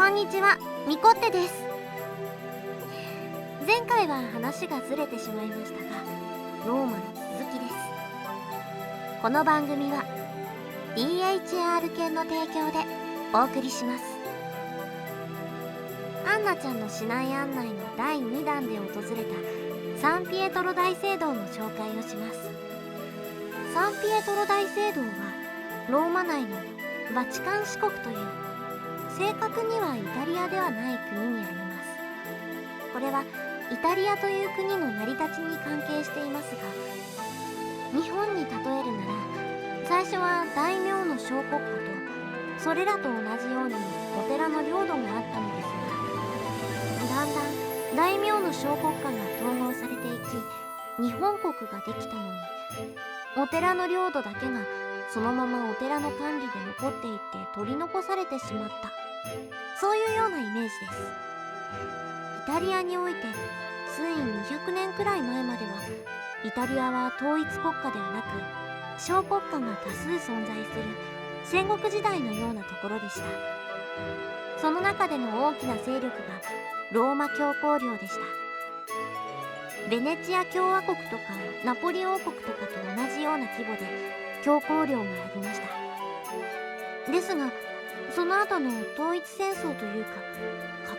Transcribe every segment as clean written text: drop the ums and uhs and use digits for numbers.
こんにちは、みこってです。前回は話がずれてしまいましたが、ローマの続きです。この番組は DHR 犬の提供でお送りします。アンナちゃんの市内案内の第2弾で訪れたサンピエトロ大聖堂の紹介をします。サンピエトロ大聖堂はローマ内のバチカン市国という正確にはイタリアではない国にあります。これはイタリアという国の成り立ちに関係していますが、日本に例えるなら最初は大名の小国家とそれらと同じようにお寺の領土があったのですが、だんだん大名の小国家が統合されていき日本国ができたのに、お寺の領土だけがそのままお寺の管理で残っていって取り残されてしまった、そういうようなイメージです。イタリアにおいてつい200年くらい前まではイタリアは統一国家ではなく小国家が多数存在する戦国時代のようなところでした。その中での大きな勢力がローマ教皇領でした。ベネチア共和国とかナポリ王国とかと同じような規模で教皇領がありました。ですがその後の統一戦争というか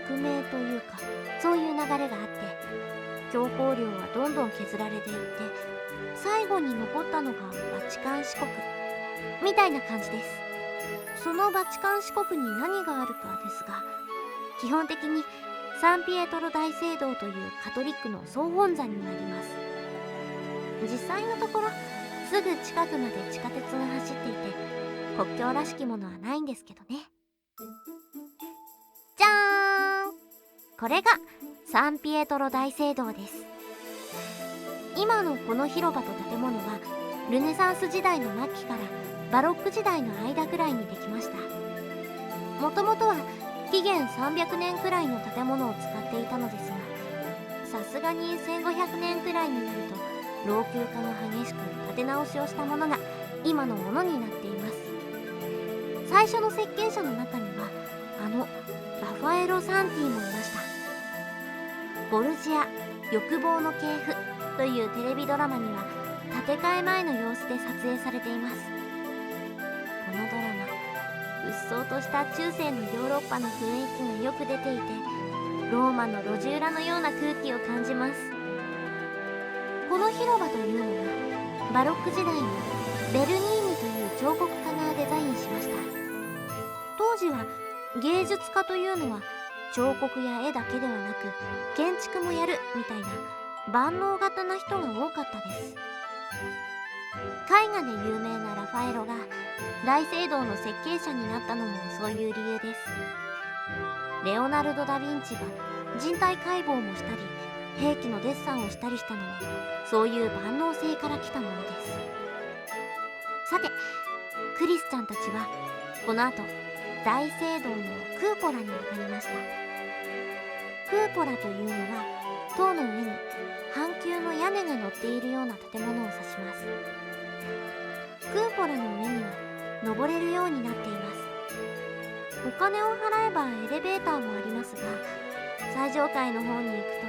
革命というか、そういう流れがあって教皇領はどんどん削られていって、最後に残ったのがバチカン市国みたいな感じです。そのバチカン市国に何があるかですが、基本的にサンピエトロ大聖堂というカトリックの総本山になります。実際のところすぐ近くまで地下鉄が走っていて国境らしきものはないんですけどね。じゃーん、これがサンピエトロ大聖堂です。今のこの広場と建物はルネサンス時代の末期からバロック時代の間くらいにできました。もともとは紀元300年くらいの建物を使っていたのですが、さすがに1500年くらいになると老朽化が激しく建て直しをしたものが今のものになっています。最初の設計者の中にはラファエロ・サンティもいました。ボルジア欲望の系譜というテレビドラマには建て替え前の様子で撮影されています。このドラマ、うっそうとした中世のヨーロッパの雰囲気がよく出ていて、ローマの路地裏のような空気を感じます。この広場というのはバロック時代のベルニーニという彫刻家がデザインしました。当時は芸術家というのは彫刻や絵だけではなく建築もやるみたいな万能型な人が多かったです。絵画で有名なラファエロが大聖堂の設計者になったのもそういう理由です。レオナルド・ダ・ヴィンチが人体解剖もしたり兵器のデッサンをしたりしたのもそういう万能性から来たものです。さてクリスちゃんたちはこの後大聖堂のクーポラに渡りました。クーポラというのは塔の上に半球の屋根が乗っているような建物を指します。クーポラの上には登れるようになっています。お金を払えばエレベーターもありますが、最上階の方に行くと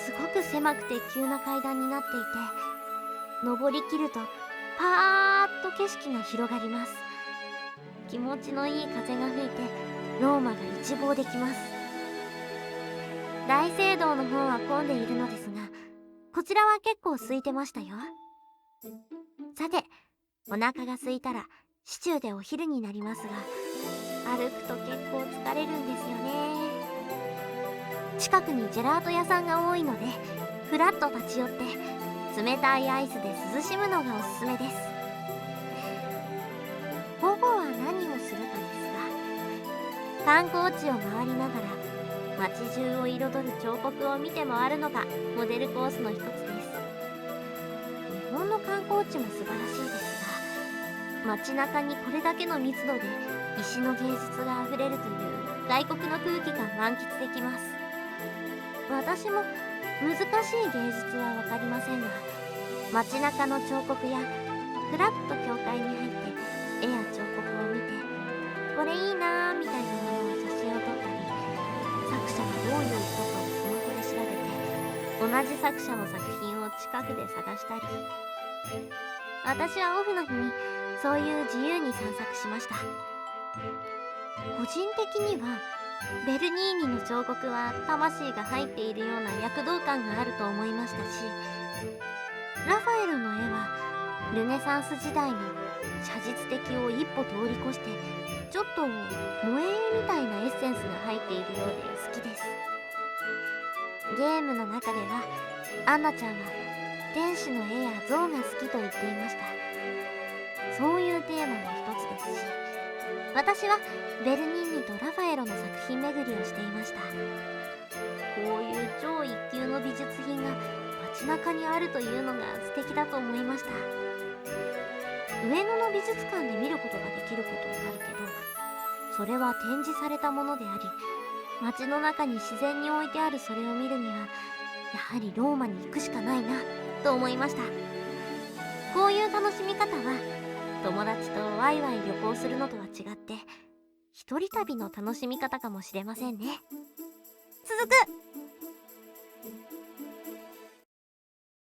すごく狭くて急な階段になっていて、登りきるとパーッと景色が広がります。気持ちのいい風が吹いてローマが一望できます。大聖堂の方は混んでいるのですが、こちらは結構空いてましたよ。さてお腹が空いたら市中でお昼になりますが、歩くと結構疲れるんですよね。近くにジェラート屋さんが多いのでふらっと立ち寄って冷たいアイスで涼しむのがおすすめです。午後は何をするかですが、観光地を回りながら街中を彩る彫刻を見て回るのがモデルコースの一つです。日本の観光地も素晴らしいですが、街中にこれだけの密度で石の芸術があふれるという外国の空気が満喫できます。私も難しい芸術は分かりませんが、街中の彫刻やふらっと教会に入って絵や彫刻を見て、これいいなーみたいなものを写真を撮ったりじ作者の作品を近くで探したり、私はオフの日にそういう自由に散策しました。個人的にはベルニーニの彫刻は魂が入っているような躍動感があると思いましたし、ラファエロの絵はルネサンス時代の写実的を一歩通り越してちょっと萌え絵みたいなエッセンスが入っているようで好きです。ゲームの中ではアンナちゃんは天使の絵や像が好きと言っていました。そういうテーマの一つですし、私はベルニーニとラファエロの作品巡りをしていました。こういう超一級の美術品が街中にあるというのが素敵だと思いました。上野の美術館で見ることができることもあるけど、それは展示されたものであり、街の中に自然に置いてあるそれを見るにはやはりローマに行くしかないなと思いました。こういう楽しみ方は友達とワイワイ旅行するのとは違って一人旅の楽しみ方かもしれませんね。続く。